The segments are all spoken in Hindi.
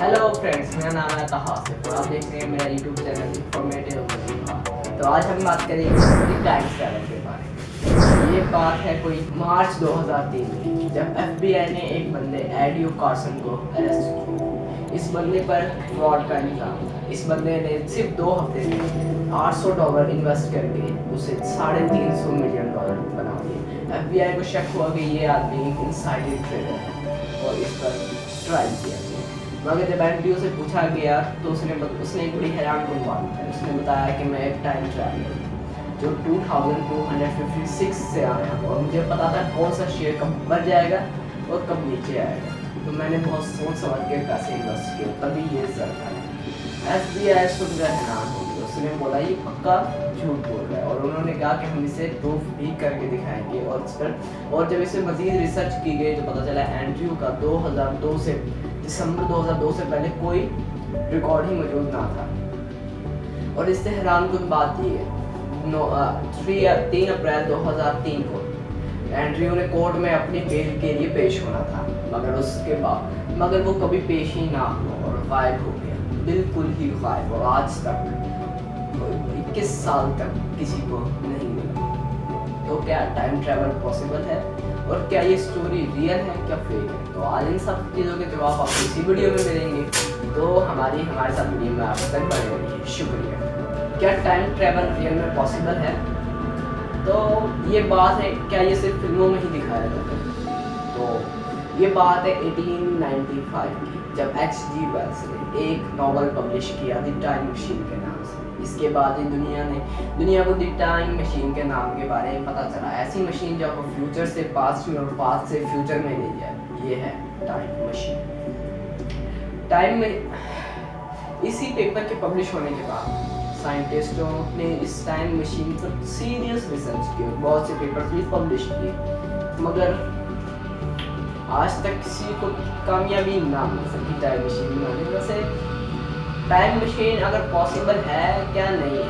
हेलो फ्रेंड्स, मेरा नाम है तहासिफ और आप देख रहे हैं मेरा यूट्यूब चैनल इंफॉर्मेटिव वजीफा। तो आज हम बात करेंगे टाइम ट्रैवल के बारे में। ये बात है कोई मार्च 2003 की, जब FBI ने एक बंदे एडियो कार्सन को अरेस्ट किया। इस बंदे पर फ्रॉड का इल्ज़ाम था। इस बंदे ने सिर्फ 2 हफ्ते में $800 इन्वेस्ट करके उसे $350 मिलियन बना दिए। FBI को शक हुआ कि ये आदमी एक इनसाइडर ट्रेडर है और इस पर ट्रायल किया गया। मगर जब एंड्रयू से पूछा गया तो उसने एक बड़ी हैरान कुन बात है। उसने बताया कि मैं एक टाइम ट्रैवलर हूँ जो 2256 से आया और मुझे पता था कौन सा शेयर कब ऊपर जाएगा और कब नीचे आएगा। तो मैंने बहुत सोच समझ के पैसे इन्वेस्ट किए, तभी ये रिजल्ट आया। FBI सुनकर हैरान हो गया। उसने बोला ये पक्का झूठ बोल रहा है और उन्होंने कहा कि हम इसे प्रूफ भी करके दिखाएंगे। और जब इसे मज़ीद रिसर्च की गई तो पता चला एंड्रयू का 2002 से दिसंबर 2002 से पहले कोई रिकॉर्ड ही मौजूद ना था। और इससे हैरानकुन बात ये है 3 अप्रैल 2003 को एंड्रयू ने कोर्ट में अपनी बेल के लिए पेश होना था, मगर वो कभी पेश ही ना हुआ और गायब हो गया, बिल्कुल ही गायब। और आज तक 21 साल तक किसी को नहीं मिला। तो क्या टाइम ट्रैवल पॉसिबल है और क्या ये स्टोरी रियल है क्या फेक है? तो आज इन सब चीज़ों के जवाब आपको इसी वीडियो में मिलेंगे। तो हमारे साथ वीडियो में आप तक बने रहिए। शुक्रिया। क्या टाइम ट्रैवल रियल में पॉसिबल है? तो ये बात है, क्या ये सिर्फ फिल्मों में ही दिखाया जाता है? तो ये बात है 1895 की, जब H.G. वेल्स ने एक नॉवल पब्लिश किया द टाइम मशीन के नाम से। इसके बाद ही दुनिया को द टाइम मशीन के नाम के बारे में पता चला। ऐसी मशीन जो आपको फ्यूचर से पास्ट में और पास्ट से फ्यूचर में ले जाए, ये है टाइम मशीन। टाइम में इसी पेपर के पब्लिश होने के बाद साइंटिस्टों ने इस टाइम मशीन पर सीरियस रिसर्च की और बहुत से पेपर्स भी पब्लिश किए, मगर आज तक किसी को कामयाबी ना मिल सकी टाइम मशीन बनाने। वैसे टाइम मशीन अगर पॉसिबल है क्या नहीं है,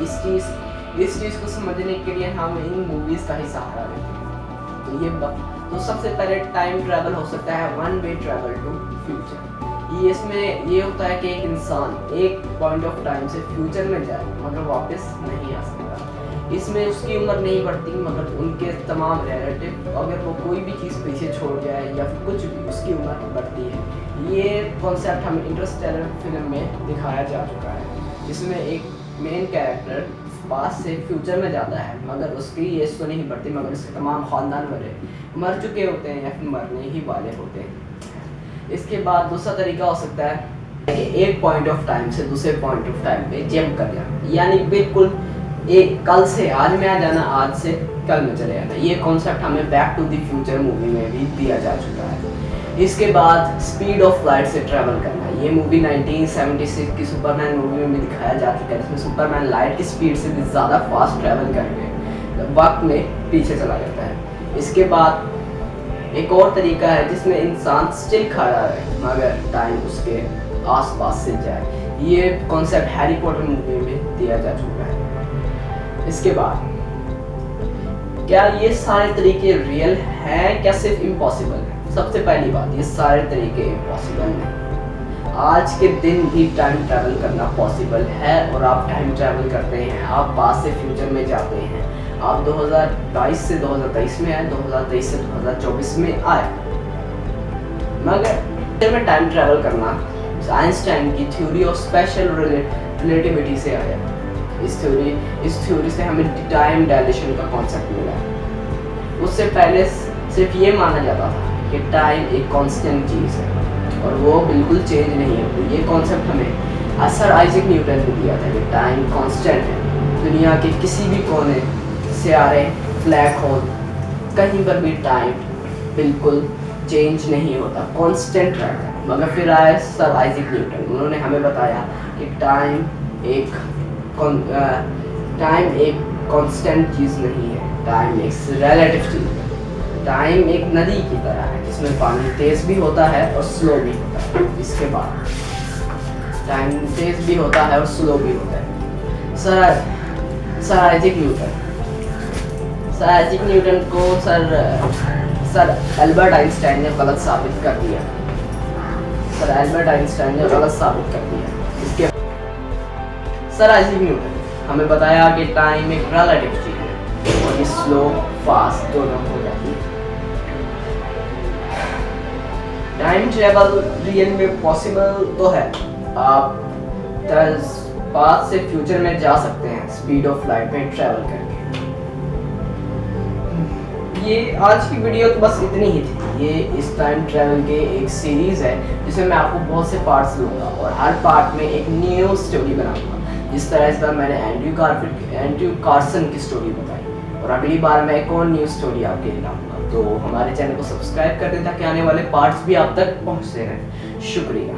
इस चीज़ को समझने के लिए हम इन मूवीज़ का ही सहारा लेते हैं। तो सबसे पहले टाइम ट्रैवल हो सकता है one way travel to future. इसमें ये होता है कि एक इंसान एक पॉइंट ऑफ टाइम से फ्यूचर में जाए मगर वापस नहीं आ सकता। इसमें उसकी उम्र नहीं बढ़ती मगर उनके तमाम रिलेटिव, अगर वो कोई भी चीज़ पीछे छोड़ जाए या फिर कुछ भी, उसकी उम्र बढ़ती है। ये कॉन्सेप्ट हमें इंटरस्टेलर फिल्म में दिखाया जा चुका है, जिसमें एक मेन कैरेक्टर पास्ट से फ्यूचर में जाता है मगर उसकी एज तो नहीं बढ़ती, मगर उसके तमाम ख़ानदान वाले मर चुके होते हैं या फिर मरने ही वाले होते हैं। इसके बाद दूसरा तरीका हो सकता है कि एक पॉइंट ऑफ टाइम से दूसरे पॉइंट ऑफ टाइम पे जंप कर जाना, यानी बिल्कुल एक कल से आज में आ जाना, आज से कल में चले जाना। ये कॉन्सेप्ट हमें back to the future movie में भी दिया जा चुका है। इसके बाद स्पीड ऑफ लाइट से ट्रैवल करना, ये मूवी 1976 की सुपरमैन मूवी में भी दिखाया जा चुका है, जिसमें सुपरमैन लाइट की स्पीड से भी ज़्यादा फास्ट ट्रैवल करके वक्त में पीछे चला जाता है। इसके बाद एक और तरीका है जिसमें इंसान स्टिल खड़ा है मगर टाइम उसके आसपास से जाए। ये कॉन्सेप्ट हैरी पॉटर मूवी में दिया जा चुका है। इसके बाद क्या ये सारे तरीके रियल हैं क्या सिर्फ इम्पॉसिबल है? सबसे पहली बात, ये सारे तरीके इम्पॉसिबल नहीं। आज के दिन भी टाइम ट्रैवल करना पॉसिबल है और आप टाइम ट्रैवल करते हैं, आप पास्ट से फ्यूचर में जाते हैं। आप 2022 से 2023 में आए, 2023 से 2024 में आए। मगर में टाइम ट्रैवल करना आइंस्टाइन की थ्योरी ऑफ स्पेशल रिलेटिविटी से आया। इस थ्योरी से हमें टाइम डायलेशन का कॉन्सेप्ट मिला। उससे पहले सिर्फ ये माना जाता था कि टाइम एक कांस्टेंट चीज़ है और वो बिल्कुल चेंज नहीं होती। ये कॉन्सेप्ट हमें सर आइजैक न्यूटन ने दिया था कि टाइम कांस्टेंट है। दुनिया के किसी भी कोने, सियारे, ब्लैक होल, कहीं पर भी टाइम बिल्कुल चेंज नहीं होता, कांस्टेंट रहता है। मगर फिर आए सर आइजैक न्यूटन, उन्होंने हमें बताया कि टाइम एक कांस्टेंट चीज़ नहीं है, टाइम एक रिलेटिव चीज़ है। टाइम एक नदी की तरह है जिसमें पानी तेज़ भी होता है और स्लो भी होता है। इसके बाद टाइम तेज़ भी होता है और स्लो भी होता है। सर आइजैक न्यूटन को सर एल्बर्ट आइंस्टाइन ने गलत साबित कर दिया। सर एल्बर्ट आइंस्टाइन ने गलत साबित कर दिया। इसके सर आइजैक न्यूटन हमें बताया कि टाइम एक रिलेटिव चीज है और ये स्लो फास्ट दोनों हो जाती है। टाइम ट्रेवल रियल में पॉसिबल तो है, आप पास्ट से फ्यूचर में जा सकते हैं स्पीड ऑफ लाइट में ट्रेवल करके। ये आज की वीडियो तो बस इतनी ही थी। ये इस टाइम ट्रेवल के एक सीरीज़ है जिसमें मैं आपको बहुत से पार्ट्स लूँगा और हर पार्ट में एक न्यू स्टोरी बनाऊँगा। जिस तरह इस बार मैंने एंड्रयू कार्सन की स्टोरी बताई और अगली बार मैं एक और न्यू स्टोरी आपके लिए लाऊँगा। तो हमारे चैनल को सब्सक्राइब कर दें ताकि आने वाले पार्ट्स भी आप तक पहुँचते रहें। शुक्रिया।